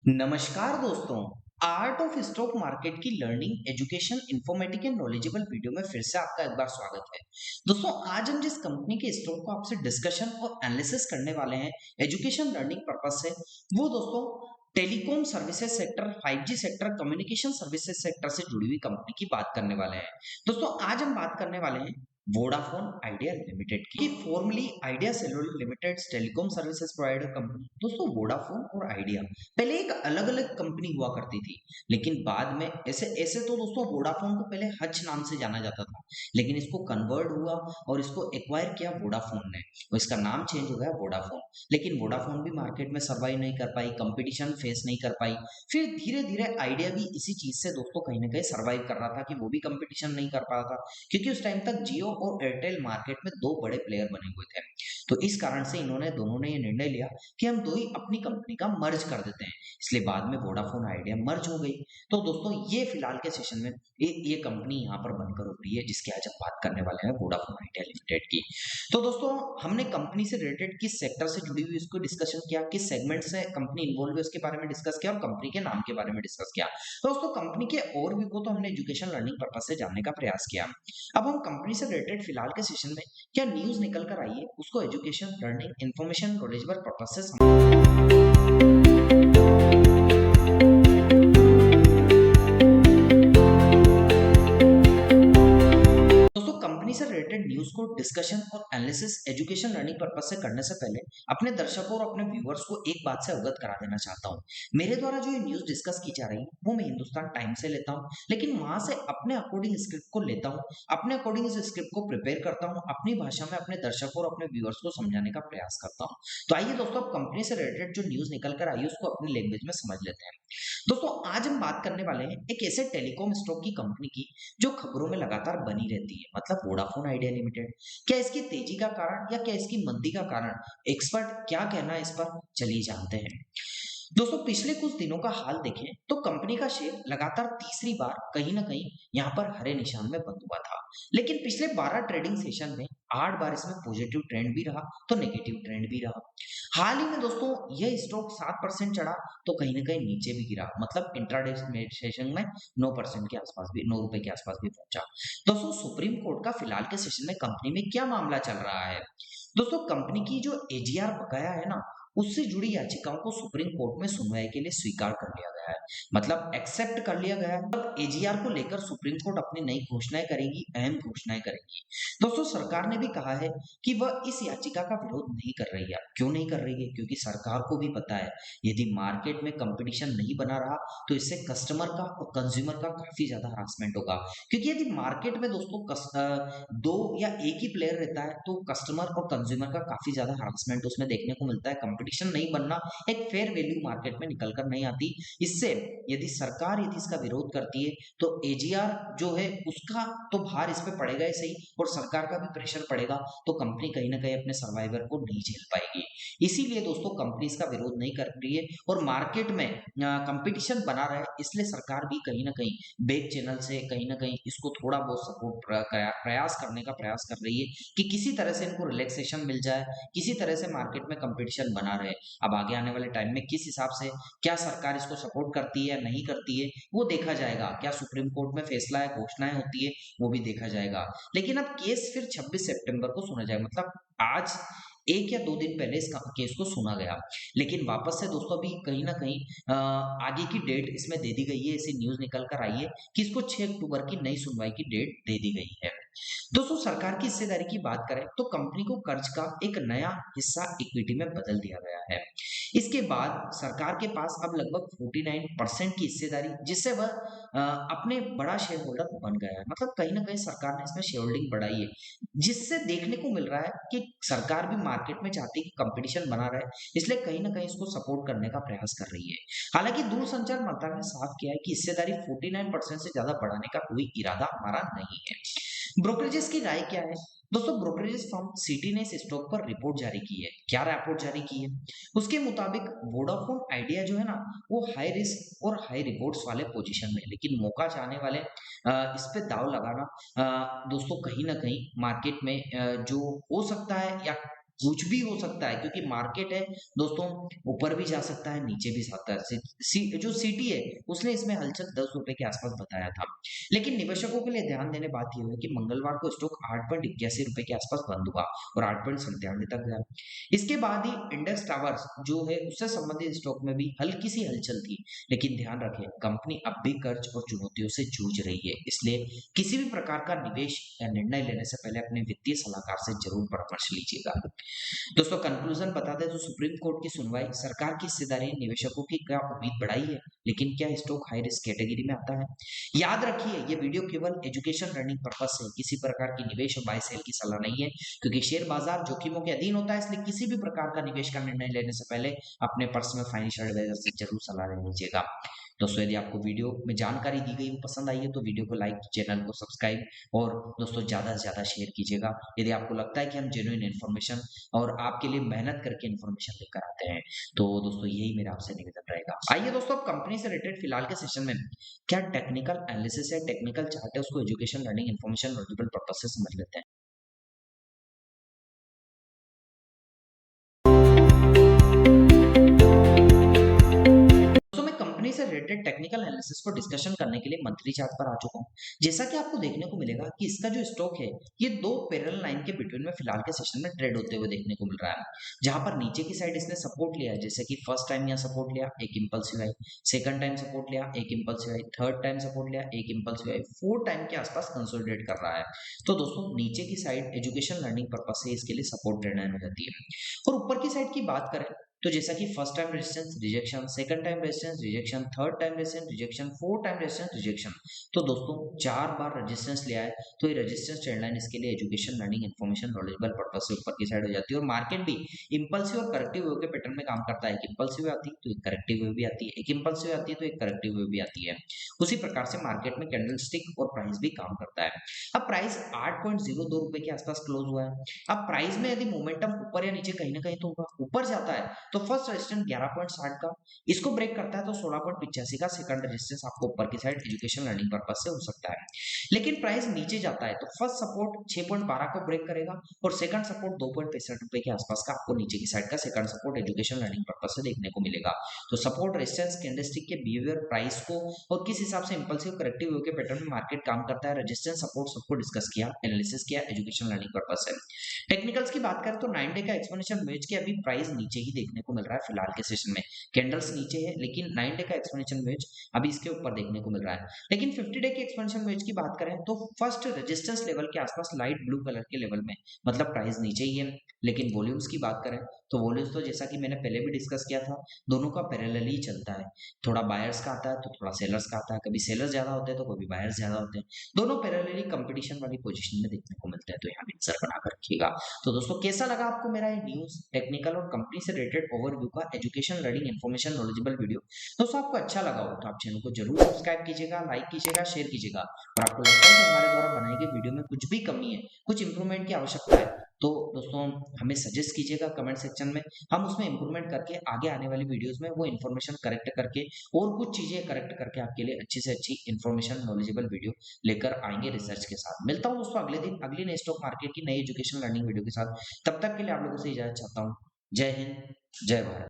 नमस्कार दोस्तों। Art of stock market की learning education informative and knowledgeable video में फिर से आपका एक बार स्वागत है। दोस्तों, आज हम जिस कंपनी के स्टॉक को आपसे डिस्कशन और एनालिसिस करने वाले हैं एजुकेशन लर्निंग पर्पस से, वो दोस्तों telecom services sector, 5G sector, communication services sector से जुड़ी हुई कंपनी की बात करने वाले हैं। दोस्तों, आज हम बात करने वाले हैं वोडाफोन आइडिया लिमिटेड की। Formally idea cellular limited telecom services provider company. दोस्तों, वोडाफोन और आइडिया पहले एक अलग-अलग कंपनी हुआ करती थी, लेकिन बाद में ऐसे ऐसे तो दोस्तों वोडाफोन को पहले हच नाम से जाना जाता था, लेकिन इसको कन्वर्ट हुआ और इसको एक्वायर किया वोडाफोन ने और इसका नाम चेंज हो गया वोडाफोन। लेकिन वोडाफोन भी मार्केट में सर्वाइव नहीं कर पाई, कंपटीशन फेस नहीं कर पाई। फिर धीरे-धीरे आइडिया भी इसी चीज से दोस्तों कहीं न कहीं सर्वाइव कर रहा था कि वो भी कंपटीशन नहीं कर पा रहा था, क्योंकि उस टाइम तक जियो और एयरटेल मार्केट में 2 बड़े प्लेयर बने हुए थे। तो इस कारण से इन्होंने दोनों ने ये निर्णय लिया कि हम दो ही अपनी कंपनी का मर्ज कर देते हैं। इसलिए बाद में वोडाफोन आइडिया मर्ज हो गई। तो दोस्तों, ये फिलहाल के सेशन में ये कंपनी यहाँ पर बनकर उभरी है, जिसकी आज हम बात करने वाले हैं वोडाफोन आइडिया लिमिटेड की। तो दोस्तों, हमने कंपनी से रिलेटेड किस सेक्टर से जुड़ी हुई इसको डिस्कशन किया, किस सेगमेंट से कंपनी इन्वॉल्व है उसके बारे में डिस्कस किया और कंपनी के नाम के बारे में डिस्कस किया। तो दोस्तों, कंपनी के ओवरव्यू को तो हमने एजुकेशन लर्निंग पर्पस से जानने का प्रयास किया। अब हम कंपनी से रिलेटेड फिलहाल के सेशन में क्या न्यूज़ निकल कर आई है, उसको education, learning, information, knowledgeable purpose से दोस्तों, कंपनी से रिलेटेड न्यूज़ को डिस्कशन और एनालिसिस एजुकेशन लर्निंग पर्पस से करने से पहले अपने दर्शकों और अपने व्यूअर्स को एक बात से अवगत करा देना चाहता हूँ। मेरे द्वारा जो ये न्यूज़ डिस्कस की जा रही है, वो मैं हिंदुस्तान टाइम्स से लेता हूँ, लेकिन वहाँ से अपने अकॉर्डिंग स्क्रिप्ट को लेता हूँ, अपने अकॉर्डिंग इस स्क्रिप्ट को प्रिपेयर करता हूँ, अपनी भाषा में अपने दर्शकों और अपने व्यूअर्स को समझाने का प्रयास करता हूँ। तो आइए दोस्तों, अब कंपनी से रिलेटेड जो न्यूज़ निकल कर आई है, उसको अपनी लैंग्वेज में समझ लेते हैं। दोस्तों, आज हम बात करने वाले हैं एक ऐसे टेलीकॉम स्टॉक की कंपनी की जो खबरों में लगातार बनी रहती है, मतलब वोडाफोन आइडिया लिमिटेड। क्या इसकी तेजी का कारण या क्या इसकी मंदी का कारण, एक्सपर्ट क्या कहना है इस पर, चलिए जानते हैं। दोस्तों, पिछले कुछ दिनों का हाल देखें तो कंपनी का शेयर लगातार तीसरी बार कहीं ना कहीं यहाँ पर हरे निशान में बंद हुआ था, लेकिन पिछले 12 ट्रेडिंग सेशन में 8 बार इसमें पॉजिटिव ट्रेंड भी रहा तो नेगेटिव ट्रेंड भी रहा। हाल ही में दोस्तों यह स्टॉक 7% चढ़ा तो कहीं ना कहीं नीचे भी गिरा, मतलब इंट्राडे सेशन में 9% के आसपास भी, 9 रुपए के आसपास भी पहुंचा। दोस्तों, सुप्रीम कोर्ट का फिलहाल के सेशन में कंपनी में क्या मामला चल रहा है। दोस्तों, कंपनी की जो एजीआर बकाया है ना, उससे जुड़ी याचिकाओं को सुप्रीम कोर्ट में सुनवाई के लिए स्वीकार कर लिया गया है, मतलब एक्सेप्ट कर लिया गया है। अब एजीआर को लेकर सुप्रीम कोर्ट अपनी नई घोषणाएं करेगी, अहम घोषणाएं करेगी। दोस्तों, सरकार ने भी कहा है कि वह इस याचिका का विरोध नहीं कर रही है। क्यों नहीं कर रही है? क्योंकि सरकार को भी पता है यदि मार्केट में कंपटीशन नहीं बना रहा तो इससे कस्टमर का और कंज्यूमर का काफी ज्यादा हरासमेंट होगा। क्योंकि यदि मार्केट में दोस्तों दो या एक ही प्लेयर रहता है तो कस्टमर और कंज्यूमर का काफी ज्यादा हरासमेंट उसमें देखने को मिलता है। कंपटीशन नहीं बनना, एक फेयर वैल्यू मार्केट में निकल कर नहीं आती। इससे यदि सरकार यदि इसका विरोध करती है तो एजीआर जो है उसका तो भार इस पे पड़ेगा ही सही, और सरकार का भी प्रेशर पड़ेगा, तो कंपनी कहीं ना कहीं अपने सर्वाइवर को नहीं झेल पाएगी। इसीलिए दोस्तों कंपनी इसका विरोध नहीं कर रही है और मार्केट में कंपटीशन बना रहा है, इसलिए सरकार भी कहीं ना कहीं बैक चैनल से कहीं ना कहीं इसको थोड़ा बहुत सपोर्ट प्रयास करने का प्रयास कर रही है कि किसी तरह से इनको रिलैक्सेशन मिल जाए, किसी तरह से मार्केट में कंपटीशन बना रहे। अब आगे आने वाले टाइम में किस हिसाब से क्या सरकार इसको सपोर्ट करती है या नहीं करती है वो देखा जाएगा। क्या सुप्रीम कोर्ट में फैसला है, घोषणाएं होती है, वो भी देखा जाएगा। लेकिन अब केस फिर 26 सितंबर को सुना जाएगा, मतलब आज 1 या 2 दिन पहले इस केस को सुना गया। लेकिन वापस से दोस्तों अभी कहीं न कहीं आगे की डेट इसमें दे दी गई है, ऐसी न्यूज़ निकल कर आई है कि इसको 6 अक्टूबर की नई सुनवाई की डेट दे दी गई है। दोस्तों, सरकार की हिस्सेदारी की बात करें तो कंपनी को कर्ज का एक नया हिस्सा इक्विटी में बदल दिया गया है। इसके बाद सरकार के पास अब लगभग 49% की हिस्सेदारी, जिससे वह अपने बड़ा शेयर होल्डर बन गया है। मतलब कहीं न कहीं सरकार ने इसमें शेयर होल्डिंग बढ़ाई है, जिससे देखने को मिल रहा है कि सरकार भी मार्केट में चाहती है कि कंपटीशन बना रहे, इसलिए कहीं न कहीं इसको सपोर्ट करने का प्रयास कर रही है। हालाँकि दूरसंचार मंत्रालय ने साफ किया है कि हिस्सेदारी 49% से ज़्यादा बढ़ाने का कोई इरादा हमारा नहीं है। ब्रोकरेजेस की राय क्या है? दोस्तों, ब्रोकरेजेस फर्म सिटी ने इस स्टॉक पर रिपोर्ट जारी की है। क्या रिपोर्ट जारी की है? उसके मुताबिक वोडाफोन आइडिया जो है ना, वो हाई रिस्क और हाई रिवॉर्ड्स वाले पोजीशन में है, लेकिन मौका चाहने वाले इस पे दाव लगाना दोस्तों कहीं न कहीं मार्केट में जो हो सकता है या कुछ भी हो सकता है क्योंकि मार्केट है दोस्तों, ऊपर भी जा सकता है, नीचे भी जाता है। जो सिटी है उसने इसमें हलचल 10 रुपए के आसपास बताया था। लेकिन निवेशकों के लिए ध्यान देने बात यह है कि मंगलवार को स्टॉक 8.81 रुपए के आसपास बंद हुआ और 8.97 तक गया। इसके बाद ही इंडेक्स टावर्स जो है उससे संबंधित स्टॉक में भी हल्की सी हलचल थी। लेकिन ध्यान रखें, कंपनी अब भी कर्ज और चुनौतियों से जूझ रही है, इसलिए किसी भी प्रकार का निवेश या निर्णय लेने से पहले अपने वित्तीय सलाहकार से जरूर परामर्श लीजिएगा। दोस्तों कंक्लूजन बता दें तो सुप्रीम कोर्ट की सुनवाई सरकार की हिस्सेदारी निवेशकों की क्या उम्मीद बढ़ाई है, लेकिन क्या स्टॉक हाई रिस्क कैटेगरी में आता है? याद रखिए ये वीडियो केवल एजुकेशन लर्निंग पर्पस है, किसी प्रकार की निवेश और बाय सेल की सलाह नहीं है, क्योंकि शेयर बाजार जोखिमों के अधीन होता है, इसलिए किसी भी प्रकार का निवेश का निर्णय लेने से पहले अपने पर्सनल फाइनेंशियल एडवाइजर से जरूर सलाह ले लीजिएगा। दोस्तों यदि आपको वीडियो में जानकारी दी गई वो पसंद आई है तो वीडियो को लाइक, चैनल को सब्सक्राइब और दोस्तों ज़्यादा से ज़्यादा शेयर कीजिएगा। यदि आपको लगता है कि हम जेन्युइन इन्फॉर्मेशन और आपके लिए मेहनत करके इन्फॉर्मेशन लेकर आते हैं तो दोस्तों यही मेरा आपसे निवेदन रहेगा। आइए दोस्तों अब कंपनी से रिलेटेड फिलहाल के सेशन में क्या टेक्निकल एनालिसिस है, टेक्निकल चार्ट है, उसको education learning information knowledgeable purpose से समझ लेते हैं। तो मैं कंपनी से रिलेटेड टेक्निकल एनालिसिस को डिस्कशन करने के लिए मंथली चार्ट पर आ चुका हूं। जैसा कि आपको देखने को मिलेगा कि इसका जो स्टॉक है ये दो पैरेलल लाइन के बिटवीन में फिलहाल के सेशन में ट्रेड होते हुए देखने को मिल रहा है, जहां पर नीचे की साइड इसने सपोर्ट लिया है, जैसे कि फर्स्ट टाइम यहाँ सपोर्ट लिया, एक इंपल्सिव आई, सेकंड टाइम सपोर्ट लिया, एक इंपल्सिव आई, थर्ड टाइम सपोर्ट लिया, एक इंपल्सिव आई, फोर्थ टाइम के आसपास कंसोलिडेट कर रहा है। तो दोस्तों नीचे की साइड एजुकेशन लर्निंग पर्पज से इसके लिए सपोर्ट ट्रेड हो जाती है। और ऊपर की साइड की बात करें तो जैसा कि first time resistance rejection, second time resistance rejection, third time resistance rejection, fourth time resistance rejection, तो दोस्तों 4 बार रेजिस्टेंस लिया है। तो ये रेजिस्टेंस ट्रेंड लाइन इसके लिए education learning information knowledgeable purpose से ऊपर की साइड हो जाती है। और मार्केट भी इंपल्सिव और करेक्टिव वेव के पैटर्न में काम करता है। एक इंपल्सिव आती है तो एक करेक्टिव वेव भी आती है, एक इंपल्सिव आती है तो एक करेक्टिव वेव भी आती है। उसी प्रकार से मार्केट में कैंडलस्टिक और प्राइस भी काम करता है। अब प्राइस 8.02 रुपए के आसपास क्लोज हुआ है। अब प्राइस में यदि मोमेंटम ऊपर या नीचे कहीं ना कहीं तो ऊपर जाता है तो फर्स्ट रेजिस्टेंस 11.60 का, इसको ब्रेक करता है तो 16.85 का सेकंड रेजिस्टेंस आपको ऊपर की साइड एजुकेशन लर्निंग पर्पस से हो सकता है। लेकिन प्राइस नीचे जाता है तो फर्स्ट सपोर्ट 6.12 को ब्रेक करेगा और सेकंड सपोर्ट 2.65 रुपए के आसपास का आपको नीचे की साइड का second support education learning purpose से देखने को मिलेगा। तो सपोर्ट रेजिस्टेंस कैंडलस्टिक के बिहेवियर, प्राइस को और किस हिसाब से इंपल्सिव करेक्टिव व्यू के पैटर्न में मार्केट काम करता है, रेजिस्टेंस सपोर्ट सबको डिस्कस किया, एनालिसिस किया एजुकेशन लर्निंग पर्पस से। टेक्निकल्स की बात करें तो 9 डे का एक्सपोनेंशियल मूव्स के अभी प्राइस नीचे ही देखने को मिल रहा है फिलहाल के सेशन में। कैंडल्स नीचे है लेकिन 9 डे का एक्सपोनेंशियल मूव्स अभी इसके ऊपर देखने को मिल रहा है। लेकिन 50 डे के एक्सपोनेंशियल मूव्स की बात करें तो फर्स्ट रेजिस्टेंस लेवल के आसपास लाइट ब्लू कलर के लेवल में मतलब प्राइस नीचे ही है। लेकिन वॉल्यूम्स की बात करें तो वॉल्यूम्स तो जैसा कि मैंने पहले भी डिस्कस किया था, दोनों का पैरेलल ही चलता है। थोड़ा बायर्स का आता है तो थोड़ा सेलर्स का आता है, कभी सेलर्स ज्यादा होते हैं तो कभी बायर्स ज्यादा होते हैं। दोनों पैरेलली कंपटीशन वाली पोजीशन में देखने को मिलते हैं, तो यहाँ भी नजर बनाकर रखिएगा। तो दोस्तों कैसा लगा आपको मेरा ये न्यूज, टेक्निकल और कंपनी से रिलेटेड ओवरव्यू का education learning information knowledgeable video? दोस्तों आपको अच्छा लगा हो तो आप चैनल को जरूर सब्सक्राइब कीजिएगा, लाइक कीजिएगा, शेयर कीजिएगा। और आपको लगता है कि हमारे द्वारा बनाई गई वीडियो में कुछ भी कमी है, कुछ इंप्रूवमेंट की आवश्यकता है, तो दोस्तों हमें सजेस्ट कीजिएगा कमेंट सेक्शन में। हम उसमें इंप्रूवमेंट करके आगे आने वाली वीडियोस में वो इन्फॉर्मेशन करेक्ट करके और कुछ चीजें करेक्ट करके आपके लिए अच्छी से अच्छी इन्फॉर्मेशन नॉलेजेबल वीडियो लेकर आएंगे रिसर्च के साथ। मिलता हूँ दोस्तों अगले दिन अगली नई स्टॉक मार्केट की नई एजुकेशन लर्निंग वीडियो के साथ। तब तक के लिए आप लोगों से इजाजत चाहता हूँ। जय हिंद, जय भारत।